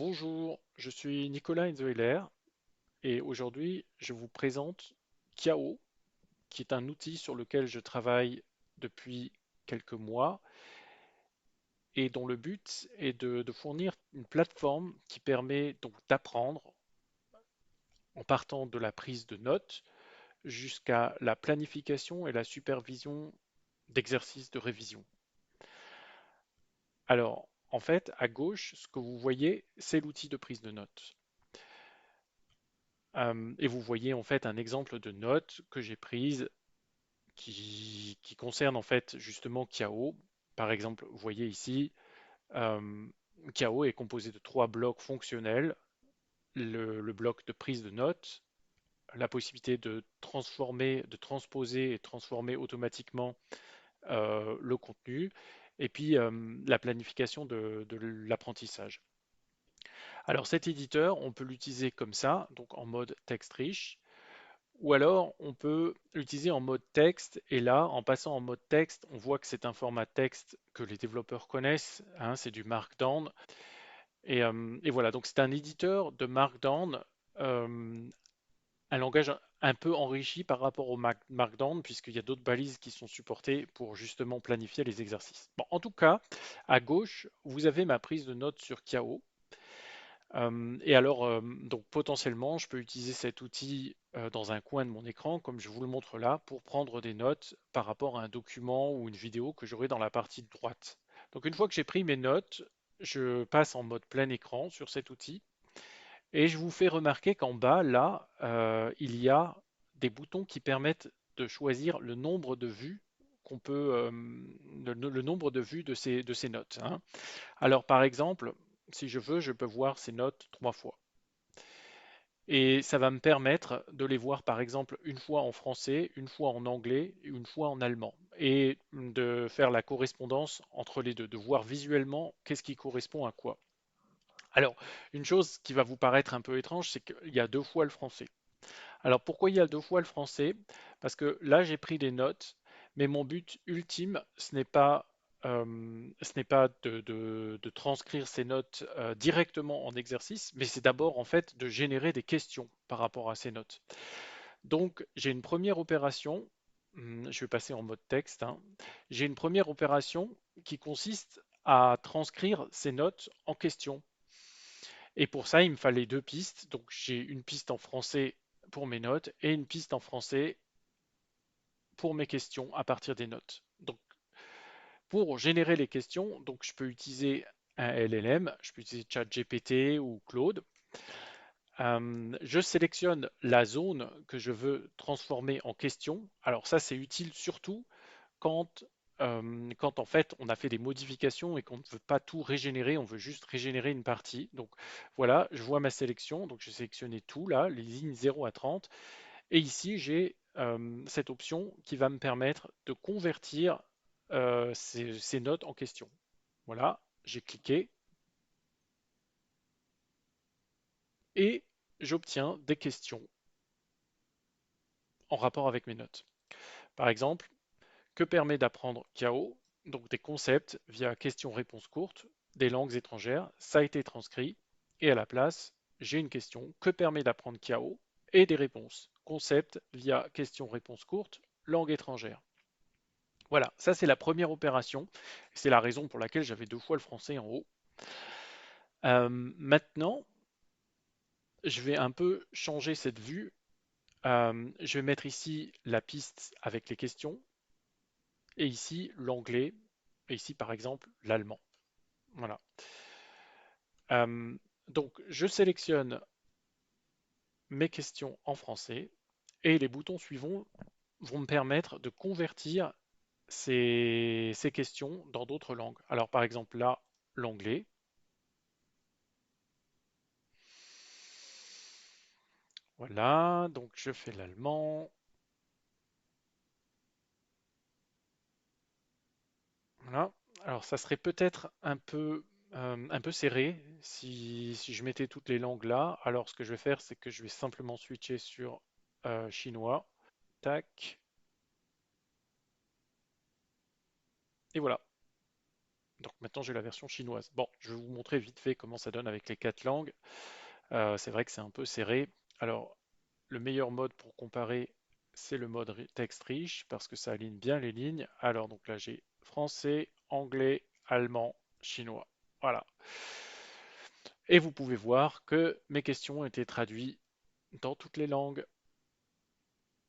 Bonjour, je suis Nicolas Enzoiler et aujourd'hui je vous présente Kiao, qui est un outil sur lequel je travaille depuis quelques mois et dont le but est de fournir une plateforme qui permet donc d'apprendre en partant de la prise de notes jusqu'à la planification et la supervision d'exercices de révision. Alors, en fait, à gauche, ce que vous voyez, c'est l'outil de prise de notes. Et vous voyez en fait un exemple de note que j'ai prise qui concerne en fait justement Kiao. Par exemple, vous voyez ici, euh, Kiao est composé de trois blocs fonctionnels. Le bloc de prise de notes, la possibilité de transformer, de transposer et transformer automatiquement le contenu, et puis la planification de l'apprentissage. Alors cet éditeur, on peut l'utiliser comme ça, donc en mode texte riche. Ou alors, on peut l'utiliser en mode texte, et là, en passant en mode texte, on voit que c'est un format texte que les développeurs connaissent, hein, c'est du Markdown. Et voilà, donc c'est un éditeur de Markdown, euh, un langage un peu enrichi par rapport au Markdown, puisqu'il y a d'autres balises qui sont supportées pour justement planifier les exercices. Bon, en tout cas, à gauche, vous avez ma prise de notes sur Kiao. Et alors, donc potentiellement, je peux utiliser cet outil dans un coin de mon écran, comme je vous le montre là, pour prendre des notes par rapport à un document ou une vidéo que j'aurai dans la partie de droite. Donc une fois que j'ai pris mes notes, je passe en mode plein écran sur cet outil et je vous fais remarquer qu'en bas, là, il y a des boutons qui permettent de choisir le nombre de vues qu'on peut, le nombre de vues de ces notes, hein. Alors par exemple, si je veux, je peux voir ces notes trois fois. Et ça va me permettre de les voir par exemple une fois en français, une fois en anglais, une fois en allemand. Et de faire la correspondance entre les deux, de voir visuellement qu'est-ce qui correspond à quoi. Alors, une chose qui va vous paraître un peu étrange, c'est qu'il y a deux fois le français. Alors pourquoi il y a deux fois le français? Parce que là, j'ai pris des notes, mais mon but ultime, ce n'est pas de transcrire ces notes directement en exercice, mais c'est d'abord en fait de générer des questions par rapport à ces notes. Donc j'ai une première opération, je vais passer en mode texte, hein. J'ai une première opération qui consiste à transcrire ces notes en questions. Et pour ça, il me fallait deux pistes. Donc j'ai une piste en français pour mes notes et une piste en français pour mes questions à partir des notes. Donc pour générer les questions, donc je peux utiliser un LLM, je peux utiliser ChatGPT ou Claude. Je sélectionne la zone que je veux transformer en question. Alors ça, c'est utile surtout quand, quand en fait on a fait des modifications et qu'on ne veut pas tout régénérer, on veut juste régénérer une partie. Donc voilà, je vois ma sélection, donc j'ai sélectionné tout là, les lignes 0 à 30. Et ici, j'ai cette option qui va me permettre de convertir ces notes en questions. Voilà, j'ai cliqué et j'obtiens des questions en rapport avec mes notes. Par exemple, que permet d'apprendre Kiao? Donc des concepts via questions-réponses courtes des langues étrangères. Ça a été transcrit et à la place, j'ai une question. Que permet d'apprendre Kiao? Et des réponses. Concept via questions-réponses courtes, langue étrangère. Voilà, ça c'est la première opération. C'est la raison pour laquelle j'avais deux fois le français en haut. Maintenant, je vais un peu changer cette vue. Je vais mettre ici la piste avec les questions et ici l'anglais et ici par exemple l'allemand. Voilà. Euh, donc je sélectionne mes questions en français et les boutons suivants vont me permettre de convertir ces questions dans d'autres langues. Alors par exemple là, l'anglais. Voilà, donc je fais l'allemand. Voilà. Alors ça serait peut-être un peu serré si je mettais toutes les langues là. Alors ce que je vais faire, c'est que je vais simplement switcher sur chinois. Tac. Et voilà. Donc maintenant j'ai la version chinoise. Bon, je vais vous montrer vite fait comment ça donne avec les quatre langues. C'est vrai que c'est un peu serré. Alors, le meilleur mode pour comparer, c'est le mode texte riche parce que ça aligne bien les lignes. Alors, donc là, j'ai français, anglais, allemand, chinois. Voilà. Et vous pouvez voir que mes questions ont été traduites dans toutes les langues.